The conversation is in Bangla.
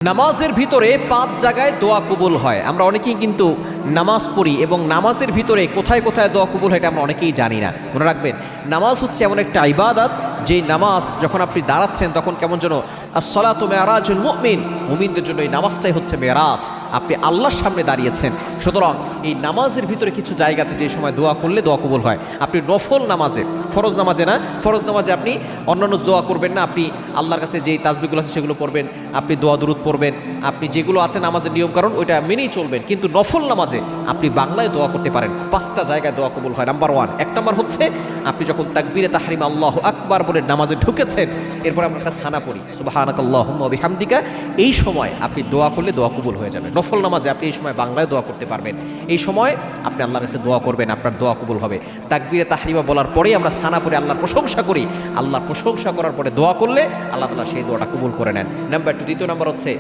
নামাজের ভিতরে 5 জায়গায় দোয়া কবুল হয়। আমরা অনেকেই কিন্তু নামাজ পড়ি এবং নামাজের ভিতরে কোথায় কোথায় দোয়া কবুল হয় এটা আমরা অনেকেই জানি না। মনে রাখবেন, নামাজ হচ্ছে এমন একটা ইবাদত, যেই নামাজ যখন আপনি দাঁড়াচ্ছেন তখন কেমন যেন আসসালাতু মেরাজুল মুমিন, মুমিনদের জন্য এই নামাজটাই হচ্ছে মেরাজ। আপনি আল্লাহর সামনে দাঁড়িয়েছেন। সুতরাং এই নামাজের ভিতরে কিছু জায়গা আছে যে সময় দোয়া করলে দোয়া কবুল হয়। আপনি নফল নামাজে, ফরজ নামাজে না, ফরজ নামাজে আপনি অন্যান্য দোয়া করবেন না, আপনি আল্লাহর কাছে যেই তাসবিহগুলো আছে সেগুলো পড়বেন, আপনি দোয়া দুরূদ পড়বেন, আপনি যেগুলো আছে নামাজের নিয়মকানুন ওইটা মেনেই চলবেন। কিন্তু নফল নামাজে আপনি বাংলায় দোয়া করতে পারেন। 5টা জায়গায় দোয়া কবুল হয়। নাম্বার 1, 1 নম্বর হচ্ছে আপনি যখন তাকবীরে তাহরিম আল্লাহু আকবার বলে নামাজে ঢুকেছেন, এরপর আমরা একটা সানা পড়ি সুবহানাকাল্লাহুম্মা ওয়া বিহামদিকা, এই সময় আপনি দোয়া করলে দোয়া কবুল হয়ে যাবে। নফল নামাজে আপনি এই সময় বাংলায় দোয়া করতে পারবেন। এই সময় আপনি আল্লাহর কাছে দোয়া করবেন, আপনার দোয়া কবুল হবে। তাকবীরে তাহরিমা বলার পরেই আমরা সানা পড়ে আল্লাহর প্রশংসা করি। আল্লাহর প্রশংসা করার পরে দোয়া করলে আল্লাহ তাআলা সেই দোয়াটা কবুল করে নেন। নাম্বার 2, দ্বিতীয় নাম্বার হচ্ছে